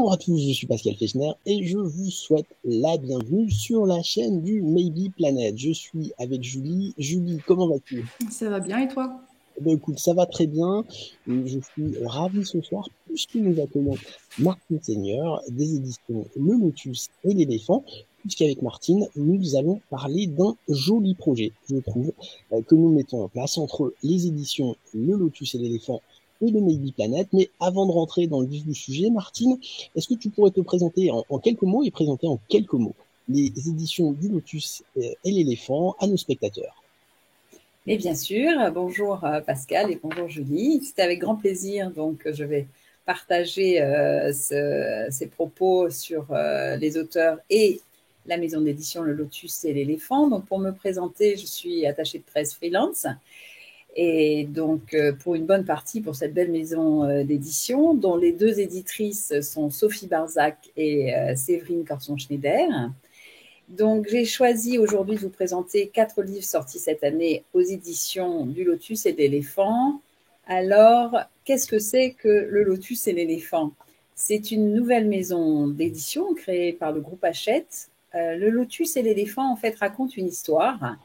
Bonjour à tous, je suis Pascal Fechner et je vous souhaite la bienvenue sur la chaîne du Maybe Planet. Je suis avec Julie. Julie, comment vas-tu? Ça va bien et toi? Écoute, ça va très bien. Je suis ravi ce soir puisque nous accueillons Martine Seigneur des éditions Le Lotus et l'Éléphant, puisqu'avec Martine, nous allons parler d'un joli projet, je trouve, que nous mettons en place entre les éditions Le Lotus et l'Éléphant et le Maybe Planet. Mais avant de rentrer dans le vif du sujet, Martine, est-ce que tu pourrais te présenter en quelques mots et présenter en quelques mots les éditions du Lotus et l'Éléphant à nos spectateurs? Et bien sûr, bonjour Pascal et bonjour Julie. C'est avec grand plaisir donc que je vais partager ces propos sur les auteurs et la maison d'édition Le Lotus et l'Éléphant. Donc pour me présenter, je suis attachée de presse freelance et donc pour une bonne partie pour cette belle maison d'édition dont les deux éditrices sont Sophie Barzac et Séverine Corson-Schneider. Donc, j'ai choisi aujourd'hui de vous présenter 4 livres sortis cette année aux éditions du Lotus et de l'Éléphant. Alors, qu'est-ce que c'est que le Lotus et l'Éléphant? C'est une nouvelle maison d'édition créée par le groupe Hachette. Le Lotus et l'Éléphant, en fait, racontent une histoire.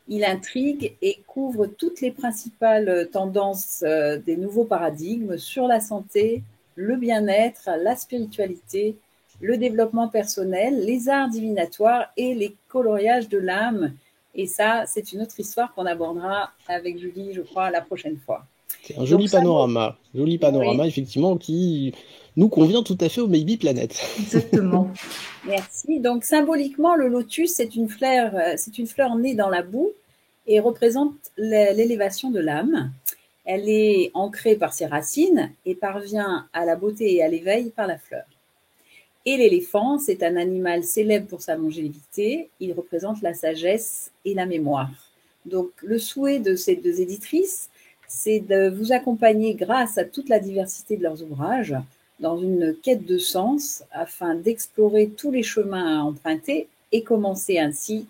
Il intrigue et couvre toutes les principales tendances des nouveaux paradigmes sur la santé, le bien-être, la spiritualité, le développement personnel, les arts divinatoires et les coloriages de l'âme. Et ça, c'est une autre histoire qu'on abordera avec Julie, je crois, la prochaine fois. C'est un Donc ça, joli oui, panorama effectivement qui nous convient tout à fait au Maybe Planet. exactement. Merci. Donc symboliquement, le lotus, c'est une fleur née dans la boue et représente l'élévation de l'âme. Elle est ancrée par ses racines et parvient à la beauté et à l'éveil par la fleur. Et l'éléphant, c'est un animal célèbre pour sa longévité. Il représente la sagesse et la mémoire. Donc, le souhait de ces deux éditrices, c'est de vous accompagner grâce à toute la diversité de leurs ouvrages dans une quête de sens afin d'explorer tous les chemins à emprunter et commencer ainsi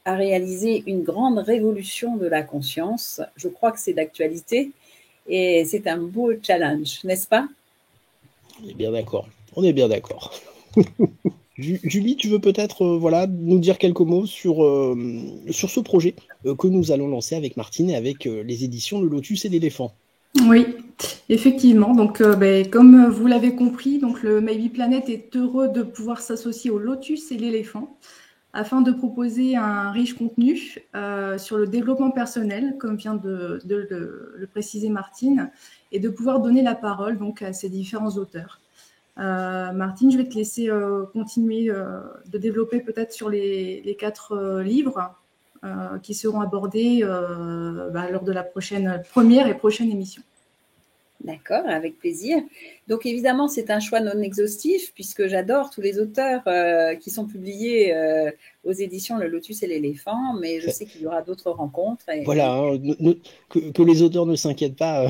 à réaliser une grande révolution de la conscience. Je crois que c'est d'actualité et c'est un beau challenge, n'est-ce pas? On est bien d'accord. On est bien d'accord. Julie, tu veux peut-être voilà, nous dire quelques mots sur ce projet que nous allons lancer avec Martine et avec les éditions Le Lotus et l'Éléphant. Oui, effectivement. Donc, comme vous l'avez compris, donc le Maybe Planet est heureux de pouvoir s'associer au lotus et l'éléphant afin de proposer un riche contenu sur le développement personnel, comme vient de le préciser Martine, et de pouvoir donner la parole donc à ces différents auteurs. Martine, je vais te laisser continuer de développer peut-être sur les 4 livres qui seront abordés lors de la première et prochaine émission. D'accord, avec plaisir. Donc évidemment, c'est un choix non exhaustif puisque j'adore tous les auteurs qui sont publiés aux éditions Le Lotus et l'Éléphant, mais je sais qu'il y aura d'autres rencontres. Voilà, hein, que les auteurs ne s'inquiètent pas,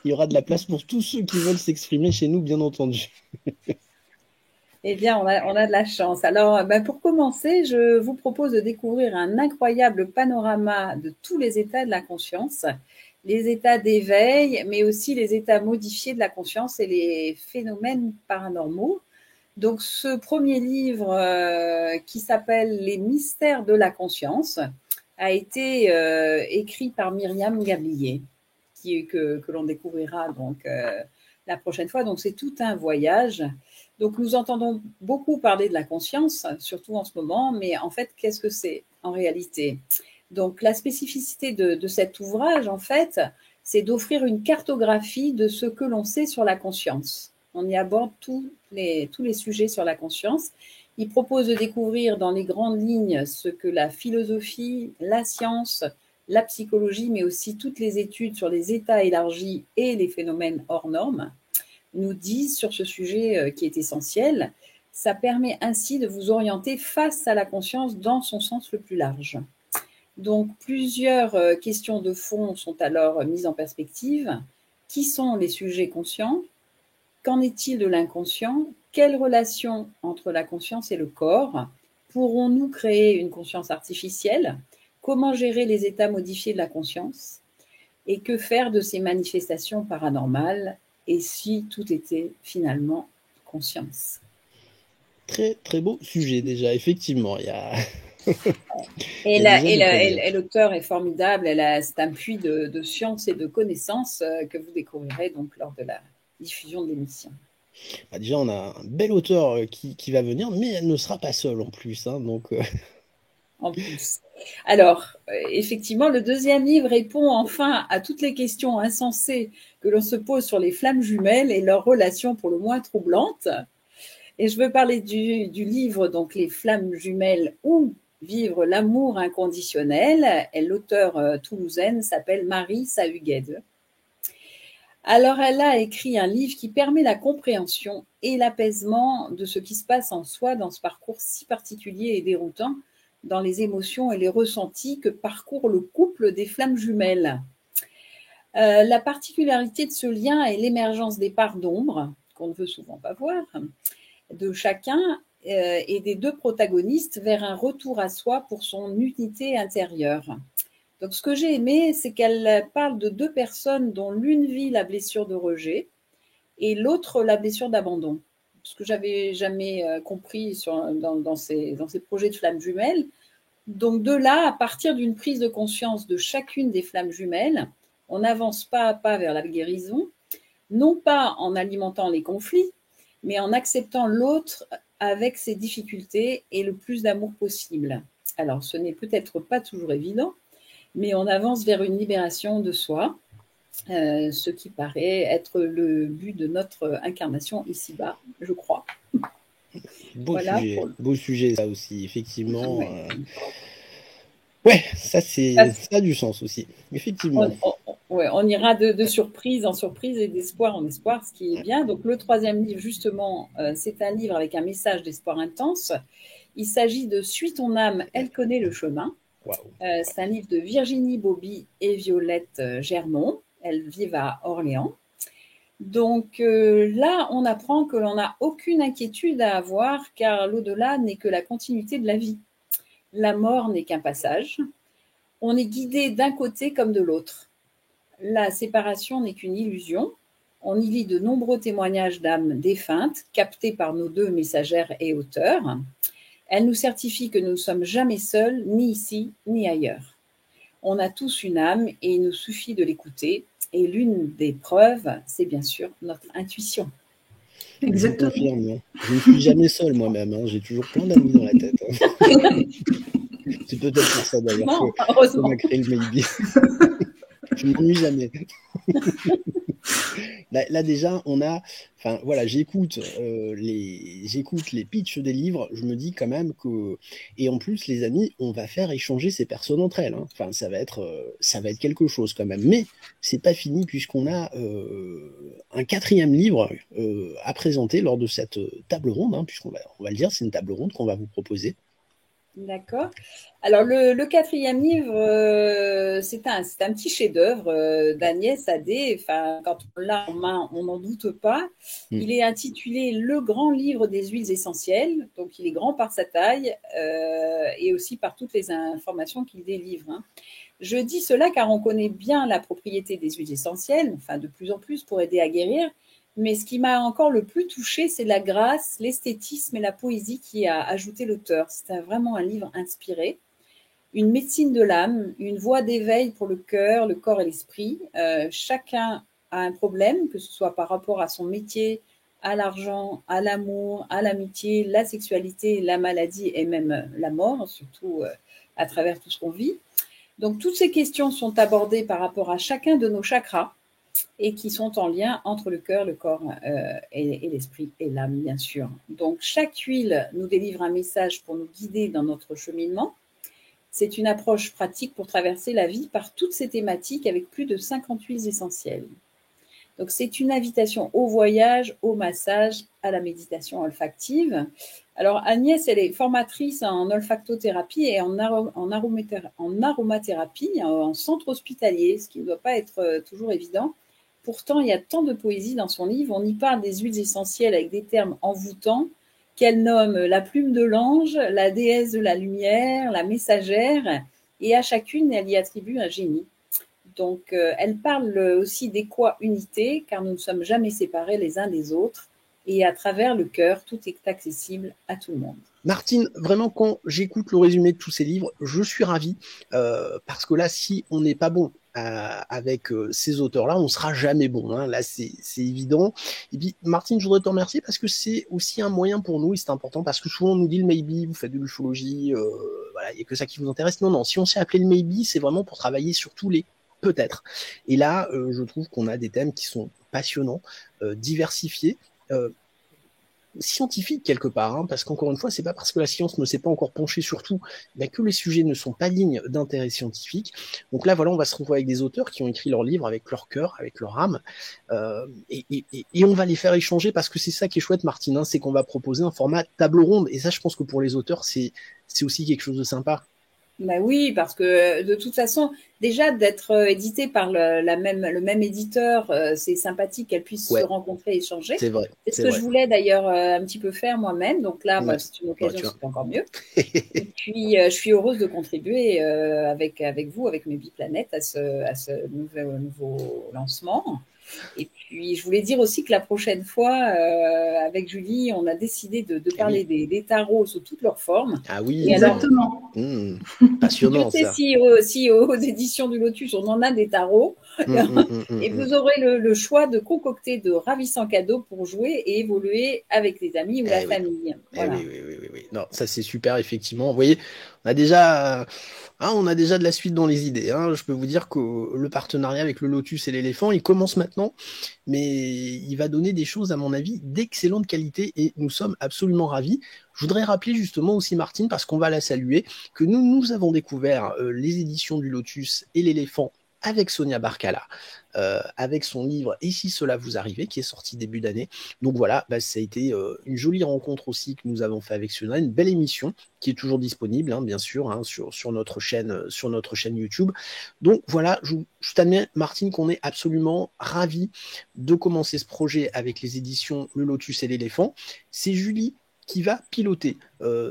il y aura de la place pour tous ceux qui veulent s'exprimer chez nous, bien entendu. Eh bien, on a de la chance. Alors, pour commencer, je vous propose de découvrir un incroyable panorama de tous les états de la conscience, les états d'éveil, mais aussi les états modifiés de la conscience et les phénomènes paranormaux. Donc, ce premier livre qui s'appelle Les mystères de la conscience a été écrit par Myriam Gablier, que l'on découvrira donc la prochaine fois. Donc, c'est tout un voyage. Donc, nous entendons beaucoup parler de la conscience, surtout en ce moment, mais en fait, qu'est-ce que c'est en réalité? Donc, la spécificité de cet ouvrage, en fait, c'est d'offrir une cartographie de ce que l'on sait sur la conscience. On y aborde tous les sujets sur la conscience. Il propose de découvrir dans les grandes lignes ce que la philosophie, la science, la psychologie, mais aussi toutes les études sur les états élargis et les phénomènes hors normes nous disent sur ce sujet qui est essentiel. Ça permet ainsi de vous orienter face à la conscience dans son sens le plus large. Donc, plusieurs questions de fond sont alors mises en perspective. Qui sont les sujets conscients? Qu'en est-il de l'inconscient? Quelle relation entre la conscience et le corps? Pourrons-nous créer une conscience artificielle? Comment gérer les états modifiés de la conscience? Et que faire de ces manifestations paranormales? Et si tout était finalement conscience. Très, très beau sujet déjà, effectivement. Il y a... Et l'auteur est formidable. C'est un puits de science et de connaissances que vous découvrirez donc lors de la diffusion de l'émission. Bah déjà, on a un bel auteur qui va venir, mais elle ne sera pas seule en plus. Hein, donc, En plus. Alors, effectivement, le deuxième livre répond enfin à toutes les questions insensées que l'on se pose sur les flammes jumelles et leurs relations pour le moins troublantes. Et je veux parler du livre, donc Les flammes jumelles ou Vivre l'amour inconditionnel. Et l'auteure toulousaine s'appelle Marie Sahugued. Alors, elle a écrit un livre qui permet la compréhension et l'apaisement de ce qui se passe en soi dans ce parcours si particulier et déroutant, dans les émotions et les ressentis que parcourt le couple des flammes jumelles. La particularité de ce lien est l'émergence des parts d'ombre, qu'on ne veut souvent pas voir, de chacun et des deux protagonistes vers un retour à soi pour son unité intérieure. Donc, ce que j'ai aimé, c'est qu'elle parle de deux personnes dont l'une vit la blessure de rejet et l'autre la blessure d'abandon. Ce que j'avais jamais compris dans ces projets de flammes jumelles. Donc, de là, à partir d'une prise de conscience de chacune des flammes jumelles, on avance pas à pas vers la guérison, non pas en alimentant les conflits, mais en acceptant l'autre avec ses difficultés et le plus d'amour possible. Alors, ce n'est peut-être pas toujours évident, mais on avance vers une libération de soi, ce qui paraît être le but de notre incarnation ici-bas, je crois. Beau sujet ça aussi, effectivement. Ouais. Ça a du sens aussi, effectivement. On ira de surprise en surprise et d'espoir en espoir, ce qui est bien. Donc le troisième livre, justement, c'est un livre avec un message d'espoir intense. Il s'agit de Suis ton âme, elle connaît le chemin. Wow. C'est un livre de Virginie Bobby et Violette Germont. Elles vivent à Orléans. Donc là, on apprend que l'on n'a aucune inquiétude à avoir, car l'au-delà n'est que la continuité de la vie. La mort n'est qu'un passage. On est guidé d'un côté comme de l'autre. La séparation n'est qu'une illusion. On y lit de nombreux témoignages d'âmes défuntes, captés par nos deux messagères et auteurs. Elle nous certifie que nous ne sommes jamais seuls, ni ici, ni ailleurs. On a tous une âme et il nous suffit de l'écouter. Et l'une des preuves, c'est bien sûr notre intuition. Exactement. Je confirme. Je ne suis jamais seul moi-même. Hein. J'ai toujours plein d'amis dans la tête. Hein. C'est peut-être pour ça d'ailleurs qu'on a créé le Maybe. Je ne m'ennuie jamais. Là déjà, j'écoute les pitchs des livres, je me dis quand même que, et en plus les amis, on va faire échanger ces personnes entre elles. Hein. Enfin, ça va être quelque chose quand même. Mais c'est pas fini puisqu'on a un quatrième livre à présenter lors de cette table ronde, hein, puisqu'on va le dire, c'est une table ronde qu'on va vous proposer. D'accord. Alors le quatrième livre, c'est un petit chef-d'œuvre d'Agnès Adé. Enfin, quand on l'a en main, on n'en doute pas. Il est intitulé Le grand livre des huiles essentielles. Donc il est grand par sa taille et aussi par toutes les informations qu'il délivre. Hein. Je dis cela car on connaît bien la propriété des huiles essentielles, enfin de plus en plus pour aider à guérir. Mais ce qui m'a encore le plus touchée, c'est la grâce, l'esthétisme et la poésie qui a ajouté l'auteur. C'est vraiment un livre inspiré. Une médecine de l'âme, une voie d'éveil pour le cœur, le corps et l'esprit. Chacun a un problème, que ce soit par rapport à son métier, à l'argent, à l'amour, à l'amitié, la sexualité, la maladie et même la mort, surtout à travers tout ce qu'on vit. Donc toutes ces questions sont abordées par rapport à chacun de nos chakras, et qui sont en lien entre le cœur, le corps et l'esprit et l'âme, bien sûr. Donc, chaque huile nous délivre un message pour nous guider dans notre cheminement. C'est une approche pratique pour traverser la vie par toutes ces thématiques avec plus de 50 huiles essentielles. Donc, c'est une invitation au voyage, au massage, à la méditation olfactive. Alors, Agnès, elle est formatrice en olfactothérapie et en aromathérapie, en centre hospitalier, ce qui ne doit pas être toujours évident. Pourtant, il y a tant de poésie dans son livre. On y parle des huiles essentielles avec des termes envoûtants qu'elle nomme la plume de l'ange, la déesse de la lumière, la messagère, et à chacune, elle y attribue un génie. Donc, elle parle aussi d'équo-unité, car nous ne sommes jamais séparés les uns des autres, et à travers le cœur, tout est accessible à tout le monde. Martine, vraiment, quand j'écoute le résumé de tous ces livres, je suis ravi, parce que là, si on n'est pas bon avec ces auteurs-là, on sera jamais bon. Hein. Là, c'est évident. Et puis, Martine, je voudrais te remercier parce que c'est aussi un moyen pour nous, et c'est important, parce que souvent on nous dit le maybe, vous faites de l'ufologie, voilà, il n'y a que ça qui vous intéresse. Non, si on s'est appelé le maybe, c'est vraiment pour travailler sur tous les peut-être. Et là, je trouve qu'on a des thèmes qui sont passionnants, diversifiés, scientifique quelque part, hein, parce qu'encore une fois, c'est pas parce que la science ne s'est pas encore penchée sur tout, mais que les sujets ne sont pas dignes d'intérêt scientifique. Donc là, voilà, on va se retrouver avec des auteurs qui ont écrit leurs livres avec leur cœur, avec leur âme, et on va les faire échanger parce que c'est ça qui est chouette, Martine, hein, c'est qu'on va proposer un format table ronde, et ça, je pense que pour les auteurs, c'est aussi quelque chose de sympa. Ben oui, parce que de toute façon, déjà d'être édité par le même éditeur, c'est sympathique qu'elles puissent se rencontrer et échanger. C'est vrai. C'est ce que je voulais d'ailleurs un petit peu faire moi-même. Donc là, c'est une occasion, c'est encore mieux. Et puis, je suis heureuse de contribuer avec vous, avec Maybe Planet, à ce nouveau lancement. Et puis, je voulais dire aussi que la prochaine fois, avec Julie, on a décidé de parler des tarots sous toutes leurs formes. Ah oui, et exactement. Alors, passionnant, je sais ça. Si aux éditions du Lotus, on en a des tarots. Et vous aurez le choix de concocter de ravissants cadeaux pour jouer et évoluer avec les amis ou la famille. Voilà. Oui. Non, ça, c'est super, effectivement. Vous voyez, on a déjà de la suite dans les idées. Hein. Je peux vous dire que le partenariat avec le Lotus et l'éléphant, il commence maintenant, mais il va donner des choses, à mon avis, d'excellente qualité et nous sommes absolument ravis. Je voudrais rappeler justement aussi, Martine, parce qu'on va la saluer, que nous avons découvert les éditions du Lotus et l'éléphant avec Sonia Barkala, avec son livre « Et si cela vous arrivait » qui est sorti début d'année. Donc voilà, ça a été une jolie rencontre aussi que nous avons fait avec Sonia, une belle émission qui est toujours disponible, hein, bien sûr, hein, sur notre chaîne YouTube. Donc voilà, je t'admets, Martine, qu'on est absolument ravis de commencer ce projet avec les éditions Le Lotus et l'éléphant. C'est Julie qui va piloter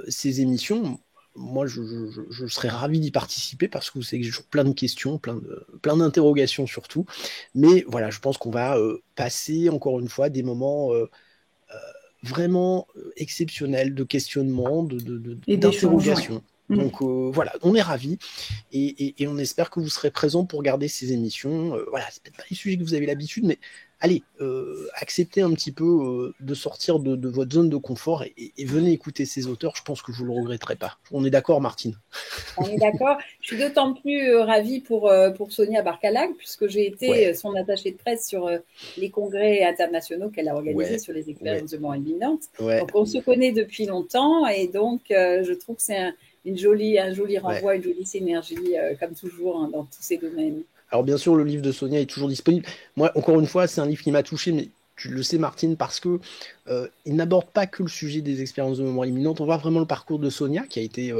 ces émissions. Moi, je serais ravi d'y participer parce que c'est toujours plein de questions, plein d'interrogations surtout. Mais voilà, je pense qu'on va passer encore une fois des moments vraiment exceptionnels de questionnement, d'interrogation. Donc voilà, on est ravis et on espère que vous serez présents pour regarder ces émissions. Voilà, c'est peut-être pas les sujets que vous avez l'habitude, mais allez, acceptez un petit peu de sortir de votre zone de confort et venez écouter ces auteurs. Je pense que vous ne le regretterez pas. On est d'accord, Martine? On est d'accord. Je suis d'autant plus ravie pour Sonia Barkala, puisque j'ai été son attachée de presse sur les congrès internationaux qu'elle a organisés sur les expériences de mort imminente. Donc, on se connaît depuis longtemps et donc je trouve que c'est un joli renvoi, une jolie synergie, comme toujours, hein, dans tous ces domaines. Alors bien sûr, le livre de Sonia est toujours disponible. Moi, encore une fois, c'est un livre qui m'a touché, mais tu le sais, Martine, parce que il n'aborde pas que le sujet des expériences de mort imminente. On voit vraiment le parcours de Sonia, qui a été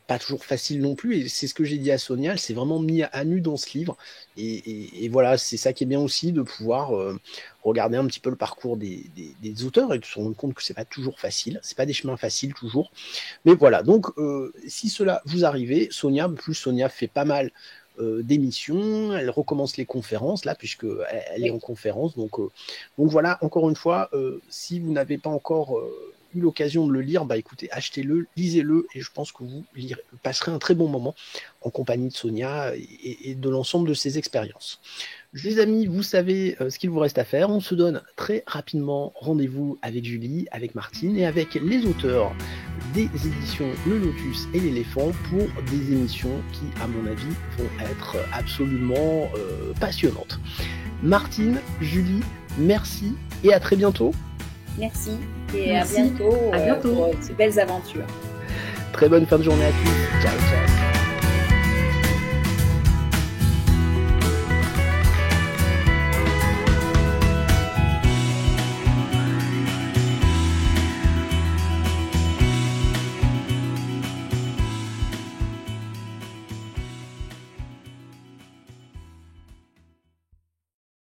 pas toujours facile non plus. Et c'est ce que j'ai dit à Sonia, elle s'est vraiment mise à nu dans ce livre. Et voilà, c'est ça qui est bien aussi, de pouvoir regarder un petit peu le parcours des auteurs et de se rendre compte que c'est pas toujours facile. C'est pas des chemins faciles toujours. Mais voilà, donc si cela vous arrivait, Sonia fait pas mal d'émissions, elle recommence les conférences là puisque elle est en conférence, donc voilà, encore une fois, si vous n'avez pas encore eu l'occasion de le lire, écoutez, achetez-le, lisez-le et je pense que vous passerez un très bon moment en compagnie de Sonia et de l'ensemble de ses expériences. Les amis, vous savez ce qu'il vous reste à faire. On se donne très rapidement rendez-vous avec Julie, avec Martine et avec les auteurs des éditions Le Lotus et l'éléphant pour des émissions qui, à mon avis, vont être absolument passionnantes. Martine, Julie, merci et à très bientôt. Merci et à bientôt pour ces belles aventures. Très bonne fin de journée à tous. Ciao, ciao.